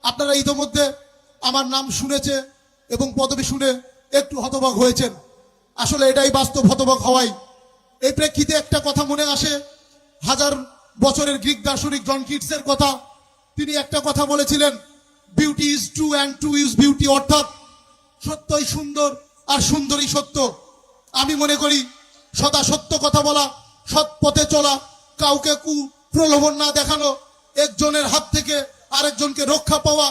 আপনারা ইতোমধ্যে আমার নাম শুনেছে এবং পদবি শুনে একটু হতবাক হয়েছেন। আসলে এটাই বাস্তব হতবাক হওয়াই। এই প্রেক্ষিতে একটা কথা মনে আসে, 1000 বছরের গ্রিক দার্শনিক জন কিটসের কথা। তিনি একটা কথা বলেছিলেন, beauty is true and true is beauty, অর্থাৎ সত্যই সুন্দর আর সুন্দরই সত্য। আমি মনে করি সদা সত্য কথা বলা, সৎ পথে চলা, কাউকে প্রলোভন না দেখানো, একজনের হাত থেকে আরেকজনকে রক্ষা পাওয়া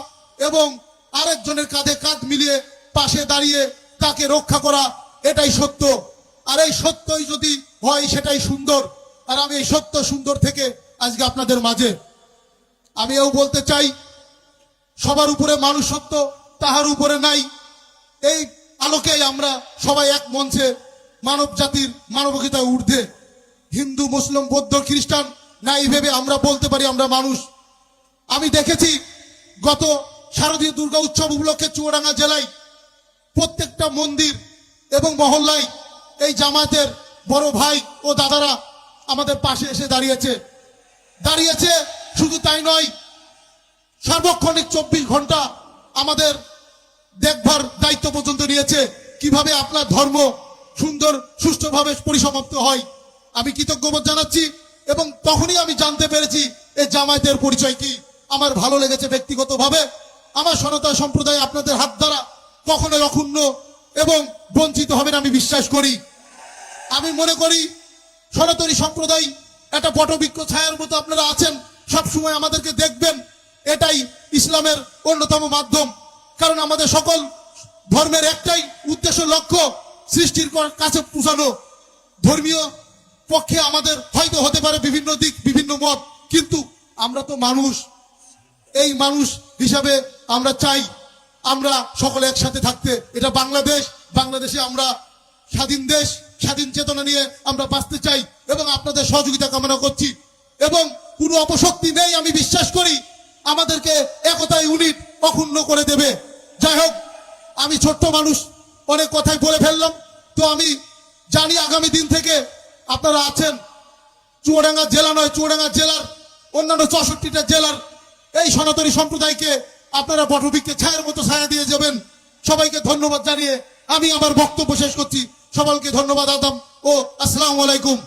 এবং আরেকজনের কাঁধে কাঁধ মিলিয়ে পাশে দাঁড়িয়ে তাকে রক্ষা করা, এটাই সত্য। আর এই সত্যই যদি হয় সেটাই সুন্দর। আর আমি এই সত্য সুন্দর থেকে আজকে আপনাদের মাঝে আমি এও বলতে চাই, সবার উপরে মানুষ সত্য, তাহার উপরে নাই। এই আলোকেই আমরা সবাই এক মঞ্চে মানব জাতির মানবিকতায় ঊর্ধ্বে, হিন্দু মুসলিম বৌদ্ধ খ্রিস্টান নাই ভেবে আমরা বলতে পারি আমরা মানুষ। আমি দেখেছি গত শারদীয় দুর্গা উৎসব উপলক্ষে চুয়াডাঙ্গা জেলায় প্রত্যেকটা মন্দির এবং মহল্লায় এই জামায়াতের বড় ভাই ও দাদারা আমাদের পাশে এসে দাঁড়িয়েছে। শুধু তাই নয়, সার্বক্ষণিক 24 ঘন্টা আমাদের দেখভার দায়িত্ব পর্যন্ত নিয়েছে, কিভাবে আপনার ধর্ম সুন্দর সুষ্ঠুভাবে পরিসমাপ্ত হয়। আমি কৃতজ্ঞতা জানাচ্ছি এবং তখনই আমি জানতে পেরেছি এই জামায়াতের পরিচয় কি। আমার ভালো লেগেছে ব্যক্তিগতভাবে। আমার সনাতন সম্প্রদায় আপনাদের হাত দ্বারা কখনোই অক্ষুণ্ণ এবং বঞ্চিত হবে না আমি বিশ্বাস করি। আমি মনে করি সনাতনী সম্প্রদায় একটা বটবৃক্ষ ছায়ার মতো আপনারা আছেন, সবসময় আমাদেরকে দেখবেন। এটাই ইসলামের অন্যতম মাধ্যম। কারণ আমাদের সকল ধর্মের একটাই উদ্দেশ্য, লক্ষ্য সৃষ্টির কাছে পৌঁছানো। ধর্মীয় পক্ষে আমাদের হয়তো হতে পারে বিভিন্ন দিক, বিভিন্ন মত, কিন্তু আমরা তো মানুষ। এই মানুষ হিসাবে আমরা চাই আমরা সকলে একসাথে থাকতে। এটা বাংলাদেশে আমরা স্বাধীন দেশ, স্বাধীন চেতনা নিয়ে আমরা বাঁচতে চাই এবং আপনাদের সহযোগিতা কামনা করছি। এবং কোনো অপশক্তি নেই, আমি বিশ্বাস করি আমাদেরকে একতাই ইউনিট অক্ষুণ্ণ করে দেবে। যাই হোক, আমি ছোট্ট মানুষ, অনেক কথাই বলে ফেললাম। তো আমি জানি আগামী দিন থেকে আপনারা আছেন, চুয়াডাঙ্গা জেলা নয়, চুয়াডাঙ্গা জেলার অন্যান্য 64টা জেলার এই সনাতনী সম্প্রদায়কে আপনারা বটবৃক্ষে ছায়ার মতো ছায়া দিয়ে যাবেন। সবাইকে ধন্যবাদ জানিয়ে আমি আমার বক্তব্য শেষ করছি। সকলকে ধন্যবাদ আদাব ও আসসালামু আলাইকুম।